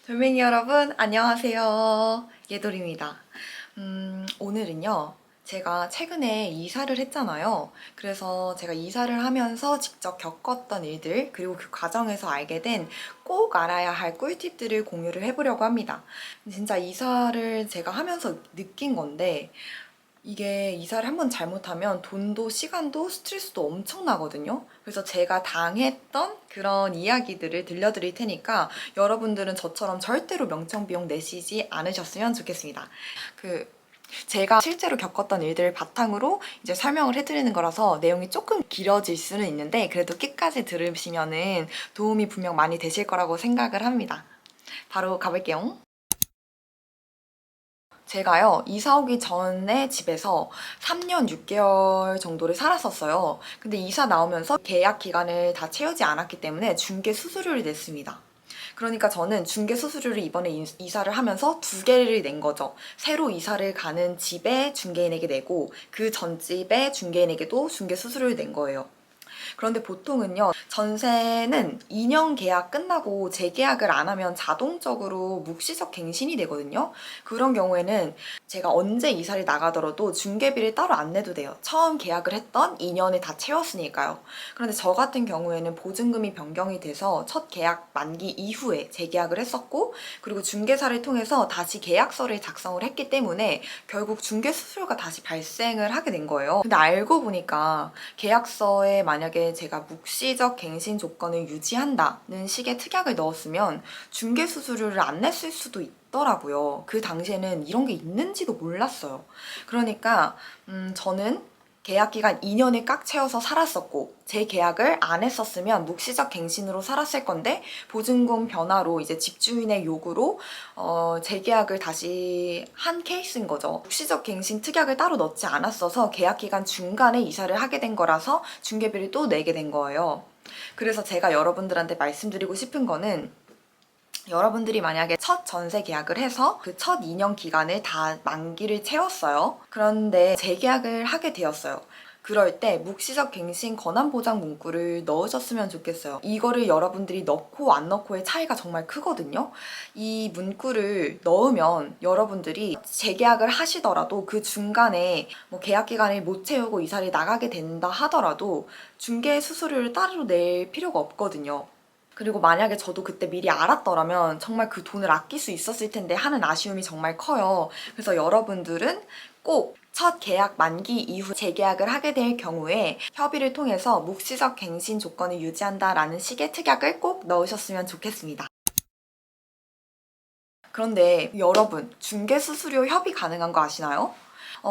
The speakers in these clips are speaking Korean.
돌멩이 여러분, 안녕하세요. 예돌입니다. 오늘은요, 제가 최근에 이사를 했잖아요. 그래서 제가 이사를 하면서 직접 겪었던 일들, 그리고 그 과정에서 알게 된 꼭 알아야 할 꿀팁들을 공유를 해보려고 합니다. 진짜 이사를 제가 하면서 느낀 건데, 이게 이사를 한번 잘못하면 돈도 시간도 스트레스도 엄청나거든요. 그래서 제가 당했던 그런 이야기들을 들려드릴 테니까 여러분들은 저처럼 절대로 명청비용 내시지 않으셨으면 좋겠습니다. 제가 실제로 겪었던 일들을 바탕으로 이제 설명을 해드리는 거라서 내용이 조금 길어질 수는 있는데 그래도 끝까지 들으시면은 도움이 분명 많이 되실 거라고 생각을 합니다. 바로 가볼게요. 제가요, 이사 오기 전에 집에서 3년 6개월 정도를 살았었어요. 근데 이사 나오면서 계약 기간을 다 채우지 않았기 때문에 중개 수수료를 냈습니다. 그러니까 저는 중개 수수료를 이번에 이사를 하면서 두 개를 낸 거죠. 새로 이사를 가는 집에 중개인에게 내고 그 전 집에 중개인에게도 중개 수수료를 낸 거예요. 그런데 보통은요, 전세는 2년 계약 끝나고 재계약을 안 하면 자동적으로 묵시적 갱신이 되거든요. 그런 경우에는 제가 언제 이사를 나가더라도 중개비를 따로 안 내도 돼요. 처음 계약을 했던 2년을 다 채웠으니까요. 그런데 저 같은 경우에는 보증금이 변경이 돼서 첫 계약 만기 이후에 재계약을 했었고, 그리고 중개사를 통해서 다시 계약서를 작성을 했기 때문에 결국 중개 수수료가 다시 발생을 하게 된 거예요. 근데 알고 보니까 계약서에 만약에 제가 묵시적 갱신 조건을 유지한다는 식의 특약을 넣었으면 중개 수수료를 안 냈을 수도 있더라고요. 그 당시에는 이런 게 있는지도 몰랐어요. 그러니까 저는 계약 기간 2년을 꽉 채워서 살았었고 제 계약을 안 했었으면 묵시적 갱신으로 살았을 건데 보증금 변화로 이제 집주인의 요구로 재계약을 다시 한 케이스인 거죠. 묵시적 갱신 특약을 따로 넣지 않았어서 계약 기간 중간에 이사를 하게 된 거라서 중개비를 또 내게 된 거예요. 그래서 제가 여러분들한테 말씀드리고 싶은 거는 여러분들이 만약에 첫 전세 계약을 해서 그 첫 2년 기간을 다 만기를 채웠어요. 그런데 재계약을 하게 되었어요. 그럴 때 묵시적 갱신 권한보장 문구를 넣으셨으면 좋겠어요. 이거를 여러분들이 넣고 안 넣고의 차이가 정말 크거든요. 이 문구를 넣으면 여러분들이 재계약을 하시더라도 그 중간에 뭐 계약 기간을 못 채우고 이사를 나가게 된다 하더라도 중개 수수료를 따로 낼 필요가 없거든요. 그리고 만약에 저도 그때 미리 알았더라면 정말 그 돈을 아낄 수 있었을 텐데 하는 아쉬움이 정말 커요. 그래서 여러분들은 꼭 첫 계약 만기 이후 재계약을 하게 될 경우에 협의를 통해서 묵시적 갱신 조건을 유지한다라는 식의 특약을 꼭 넣으셨으면 좋겠습니다. 그런데 여러분, 중개수수료 협의 가능한 거 아시나요?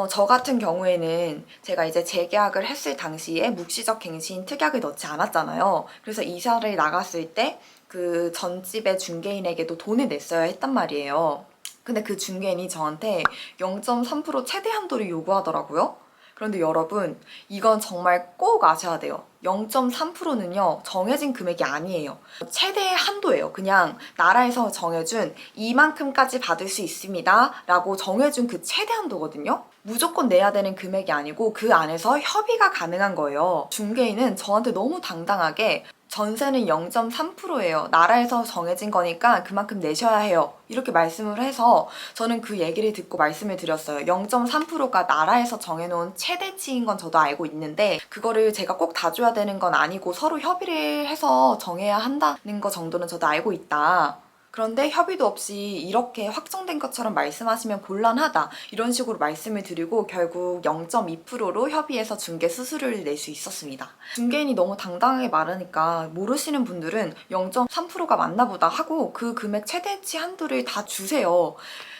저 같은 경우에는 제가 이제 재계약을 했을 당시에 묵시적 갱신 특약을 넣지 않았잖아요. 그래서 이사를 나갔을 때 그 전집의 중개인에게도 돈을 냈어야 했단 말이에요. 근데 그 중개인이 저한테 0.3% 최대 한도를 요구하더라고요. 그런데 여러분, 이건 정말 꼭 아셔야 돼요. 0.3%는요, 정해진 금액이 아니에요. 최대 한도예요. 그냥 나라에서 정해준 이만큼까지 받을 수 있습니다. 라고 정해준 그 최대 한도거든요. 무조건 내야 되는 금액이 아니고 그 안에서 협의가 가능한 거예요. 중개인은 저한테 너무 당당하게 전세는 0.3%예요. 나라에서 정해진 거니까 그만큼 내셔야 해요. 이렇게 말씀을 해서 저는 그 얘기를 듣고 말씀을 드렸어요. 0.3%가 나라에서 정해놓은 최대치인 건 저도 알고 있는데 그거를 제가 꼭 다 줘야 되는 건 아니고 서로 협의를 해서 정해야 한다는 거 정도는 저도 알고 있다. 그런데 협의도 없이 이렇게 확정된 것처럼 말씀하시면 곤란하다. 이런 식으로 말씀을 드리고 결국 0.2%로 협의해서 중개 수수료를 낼 수 있었습니다. 중개인이 너무 당당하게 말하니까 모르시는 분들은 0.3%가 맞나 보다 하고 그 금액 최대치 한도를 다 주세요.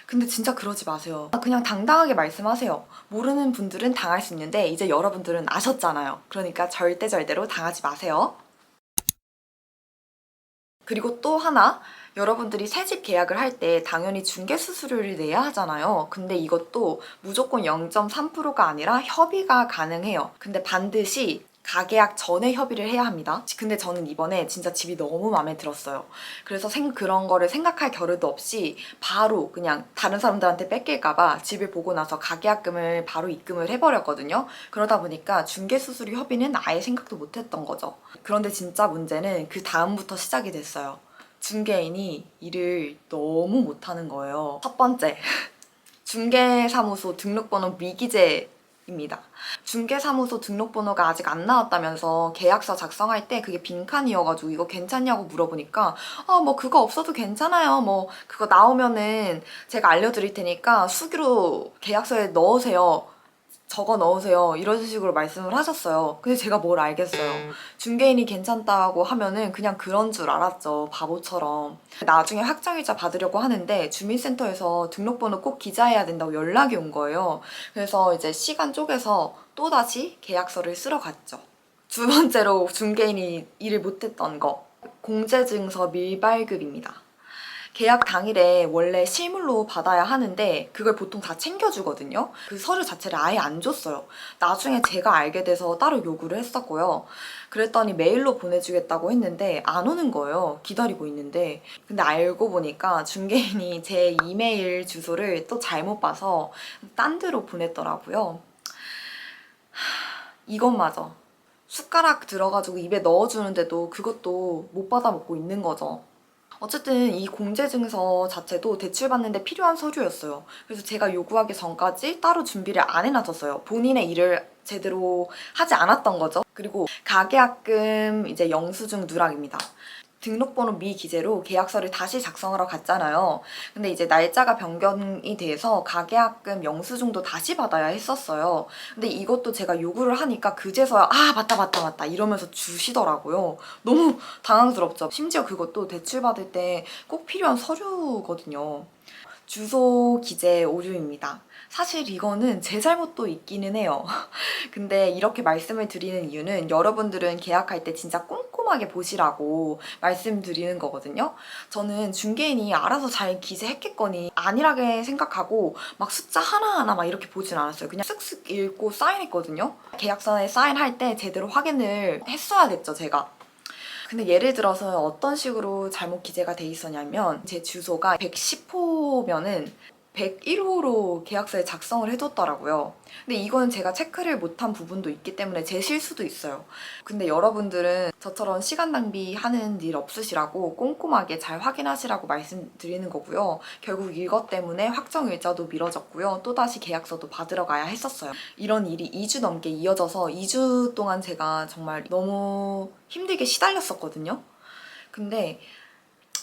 근데 진짜 그러지 마세요. 그냥 당당하게 말씀하세요. 모르는 분들은 당할 수 있는데 이제 여러분들은 아셨잖아요. 그러니까 절대로 당하지 마세요. 그리고 또 하나, 여러분들이 새집 계약을 할 때 당연히 중개 수수료를 내야 하잖아요. 근데 이것도 무조건 0.3%가 아니라 협의가 가능해요. 근데 반드시 가계약 전에 협의를 해야 합니다. 근데 저는 이번에 진짜 집이 너무 마음에 들었어요. 그래서 그런 거를 생각할 겨를도 없이 바로 그냥 다른 사람들한테 뺏길까봐 집을 보고 나서 가계약금을 바로 입금을 해버렸거든요. 그러다 보니까 중개 수수료 협의는 아예 생각도 못했던 거죠. 그런데 진짜 문제는 그 다음부터 시작이 됐어요. 중개인이 일을 너무 못하는 거예요. 첫 번째, 중개사무소 등록번호 미기재입니다. 중개사무소 등록번호가 아직 안 나왔다면서 계약서 작성할 때 그게 빈칸이어가지고 이거 괜찮냐고 물어보니까 뭐 그거 없어도 괜찮아요. 뭐 그거 나오면은 제가 알려드릴 테니까 수기로 계약서에 넣으세요. 적어 넣으세요. 이런 식으로 말씀을 하셨어요. 근데 제가 뭘 알겠어요. 중개인이 괜찮다고 하면은 그냥 그런 줄 알았죠. 바보처럼. 나중에 확정일자 받으려고 하는데 주민센터에서 등록번호 꼭 기재해야 된다고 연락이 온 거예요. 그래서 이제 시간 쪼개서 또다시 계약서를 쓰러 갔죠. 두 번째로 중개인이 일을 못했던 거. 공제증서 밀발급입니다. 계약 당일에 원래 실물로 받아야 하는데 그걸 보통 다 챙겨주거든요. 그 서류 자체를 아예 안 줬어요. 나중에 제가 알게 돼서 따로 요구를 했었고요. 그랬더니 메일로 보내주겠다고 했는데 안 오는 거예요. 기다리고 있는데. 근데 알고 보니까 중개인이 제 이메일 주소를 또 잘못 봐서 딴 데로 보냈더라고요. 이것마저 숟가락 들어가지고 입에 넣어주는데도 그것도 못 받아 먹고 있는 거죠. 어쨌든 이 공제증서 자체도 대출받는데 필요한 서류였어요. 그래서 제가 요구하기 전까지 따로 준비를 안 해놔뒀어요. 본인의 일을 제대로 하지 않았던 거죠. 그리고 가계약금 이제 영수증 누락입니다. 등록번호 미기재로 계약서를 다시 작성하러 갔잖아요. 근데 이제 날짜가 변경이 돼서 가계약금 영수증도 다시 받아야 했었어요. 근데 이것도 제가 요구를 하니까 그제서야 맞다 이러면서 주시더라고요. 너무 당황스럽죠. 심지어 그것도 대출 받을 때 꼭 필요한 서류거든요. 주소 기재 오류입니다. 사실 이거는 제 잘못도 있기는 해요. 근데 이렇게 말씀을 드리는 이유는 여러분들은 계약할 때 진짜 꼼꼼하게 보시라고 말씀드리는 거거든요. 저는 중개인이 알아서 잘 기재했겠거니 안일하게 생각하고 막 숫자 하나하나 막 이렇게 보진 않았어요. 그냥 쓱쓱 읽고 사인했거든요. 계약서에 사인할 때 제대로 확인을 했어야겠죠, 제가. 근데 예를 들어서 어떤 식으로 잘못 기재가 돼 있었냐면 제 주소가 110호면은 101호로 계약서에 작성을 해뒀더라고요. 근데 이건 제가 체크를 못한 부분도 있기 때문에 제 실수도 있어요. 근데 여러분들은 저처럼 시간 낭비하는 일 없으시라고 꼼꼼하게 잘 확인하시라고 말씀드리는 거고요. 결국 이것 때문에 확정일자도 미뤄졌고요. 또다시 계약서도 받으러 가야 했었어요. 이런 일이 2주 넘게 이어져서 2주 동안 제가 정말 너무 힘들게 시달렸었거든요. 근데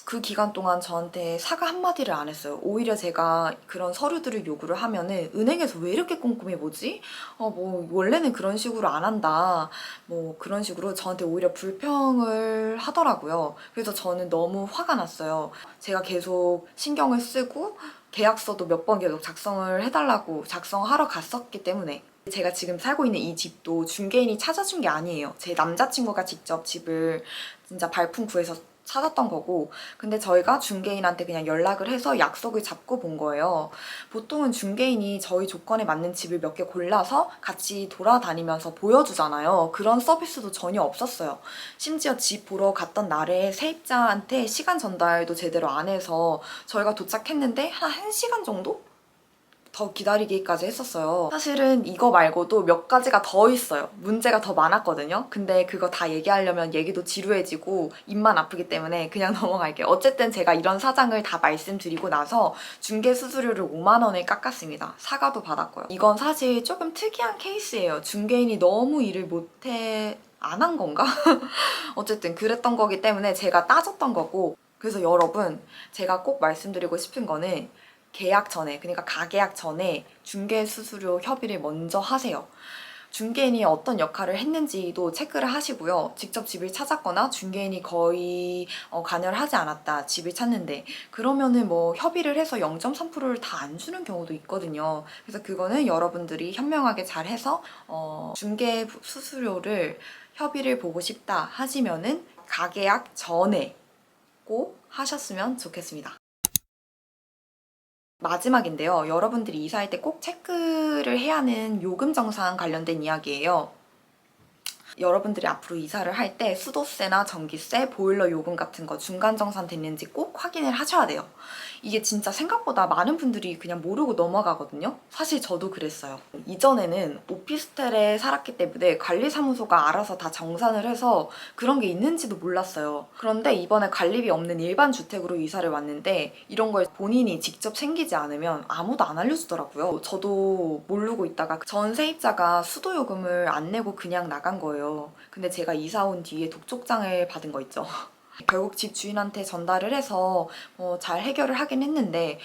그 기간 동안 저한테 사과 한마디를 안 했어요. 오히려 제가 그런 서류들을 요구를 하면은 은행에서 왜 이렇게 꼼꼼해 보지? 뭐 원래는 그런 식으로 안 한다. 뭐 그런 식으로 저한테 오히려 불평을 하더라고요. 그래서 저는 너무 화가 났어요. 제가 계속 신경을 쓰고 계약서도 몇 번 계속 작성을 해달라고 작성하러 갔었기 때문에 제가 지금 살고 있는 이 집도 중개인이 찾아준 게 아니에요. 제 남자친구가 직접 집을 진짜 발품 구해서 찾았던 거고, 근데 저희가 중개인한테 그냥 연락을 해서 약속을 잡고 본 거예요. 보통은 중개인이 저희 조건에 맞는 집을 몇 개 골라서 같이 돌아다니면서 보여주잖아요. 그런 서비스도 전혀 없었어요. 심지어 집 보러 갔던 날에 세입자한테 시간 전달도 제대로 안 해서 저희가 도착했는데 한 1시간 정도? 더 기다리기까지 했었어요. 사실은 이거 말고도 몇 가지가 더 있어요. 문제가 더 많았거든요. 근데 그거 다 얘기하려면 얘기도 지루해지고 입만 아프기 때문에 그냥 넘어갈게요. 어쨌든 제가 이런 사장을 다 말씀드리고 나서 중개 수수료를 5만 원을 깎았습니다. 사과도 받았고요. 이건 사실 조금 특이한 케이스예요. 중개인이 너무 일을 못해 안 한 건가? 어쨌든 그랬던 거기 때문에 제가 따졌던 거고, 그래서 여러분 제가 꼭 말씀드리고 싶은 거는 계약 전에, 그러니까 가계약 전에 중개 수수료 협의를 먼저 하세요. 중개인이 어떤 역할을 했는지도 체크를 하시고요. 직접 집을 찾았거나 중개인이 거의 관여를 하지 않았다, 집을 찾는데, 그러면은 뭐 협의를 해서 0.3%를 다 안 주는 경우도 있거든요. 그래서 그거는 여러분들이 현명하게 잘 해서 중개 수수료를 협의를 보고 싶다 하시면은 가계약 전에 꼭 하셨으면 좋겠습니다. 마지막인데요. 여러분들이 이사할 때 꼭 체크를 해야 하는 요금 정산 관련된 이야기예요. 여러분들이 앞으로 이사를 할 때 수도세나 전기세, 보일러 요금 같은 거 중간 정산 됐는지 꼭 확인을 하셔야 돼요. 이게 진짜 생각보다 많은 분들이 그냥 모르고 넘어가거든요. 사실 저도 그랬어요. 이전에는 오피스텔에 살았기 때문에 관리사무소가 알아서 다 정산을 해서 그런 게 있는지도 몰랐어요. 그런데 이번에 관리비 없는 일반 주택으로 이사를 왔는데 이런 걸 본인이 직접 챙기지 않으면 아무도 안 알려주더라고요. 저도 모르고 있다가 전 세입자가 수도요금을 안 내고 그냥 나간 거예요. 근데 제가 이사 온 뒤에 독촉장을 받은 거 있죠. 결국 집 주인한테 전달을 해서 잘 해결을 하긴 했는데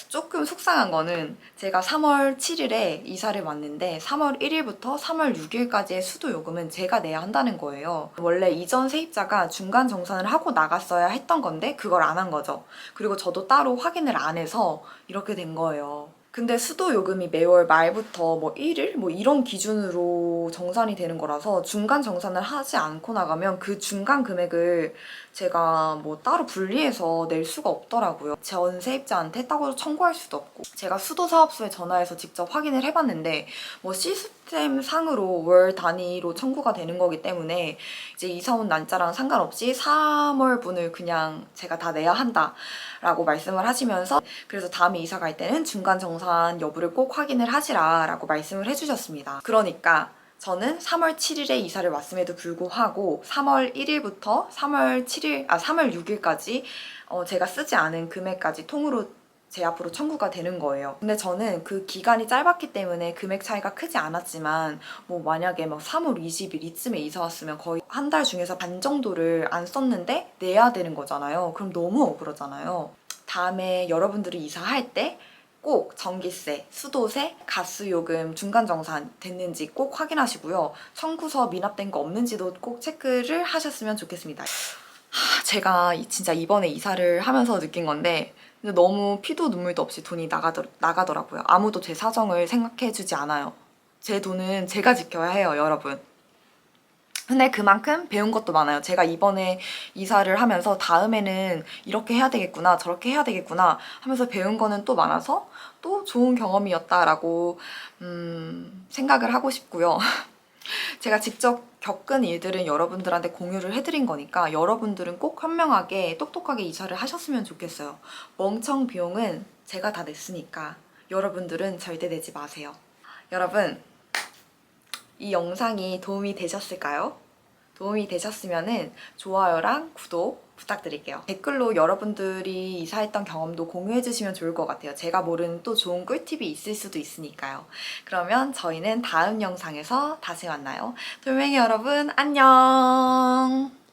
조금 속상한 거는 제가 3월 7일에 이사를 왔는데 3월 1일부터 3월 6일까지의 수도 요금은 제가 내야 한다는 거예요. 원래 이전 세입자가 중간 정산을 하고 나갔어야 했던 건데 그걸 안 한 거죠. 그리고 저도 따로 확인을 안 해서 이렇게 된 거예요. 근데 수도 요금이 매월 말부터 뭐 1일 뭐 이런 기준으로 정산이 되는 거라서 중간 정산을 하지 않고 나가면 그 중간 금액을 제가 뭐 따로 분리해서 낼 수가 없더라고요. 전 세입자한테 따로 청구할 수도 없고 제가 수도사업소에 전화해서 직접 확인을 해봤는데 뭐 시스템 상으로 월 단위로 청구가 되는 거기 때문에 이제 이사 온 날짜랑 상관없이 3월 분을 그냥 제가 다 내야 한다라고 말씀을 하시면서 그래서 다음에 이사 갈 때는 중간 정산 여부를 꼭 확인을 하시라라고 말씀을 해주셨습니다. 그러니까 저는 3월 7일에 이사를 왔음에도 불구하고 3월 1일부터 3월 6일까지 제가 쓰지 않은 금액까지 통으로 제 앞으로 청구가 되는 거예요. 근데 저는 그 기간이 짧았기 때문에 금액 차이가 크지 않았지만 뭐 만약에 막 3월 20일 이쯤에 이사 왔으면 거의 한 달 중에서 반 정도를 안 썼는데 내야 되는 거잖아요. 그럼 너무 억울하잖아요. 다음에 여러분들이 이사할 때 꼭 전기세, 수도세, 가스요금 중간정산 됐는지 꼭 확인하시고요. 청구서 미납된 거 없는지도 꼭 체크를 하셨으면 좋겠습니다. 제가 진짜 이번에 이사를 하면서 느낀 건데 근데 너무 피도 눈물도 없이 돈이 나가더라고요. 아무도 제 사정을 생각해주지 않아요. 제 돈은 제가 지켜야 해요, 여러분. 근데 그만큼 배운 것도 많아요. 제가 이번에 이사를 하면서 다음에는 이렇게 해야 되겠구나, 저렇게 해야 되겠구나 하면서 배운 거는 또 많아서 또 좋은 경험이었다라고 생각을 하고 싶고요. 제가 직접 겪은 일들은 여러분들한테 공유를 해드린 거니까 여러분들은 꼭 현명하게 똑똑하게 이사를 하셨으면 좋겠어요. 멍청 비용은 제가 다 냈으니까 여러분들은 절대 내지 마세요. 여러분, 이 영상이 도움이 되셨을까요? 도움이 되셨으면 좋아요랑 구독 부탁드릴게요. 댓글로 여러분들이 이사했던 경험도 공유해주시면 좋을 것 같아요. 제가 모르는 또 좋은 꿀팁이 있을 수도 있으니까요. 그러면 저희는 다음 영상에서 다시 만나요. 돌멩이 여러분, 안녕!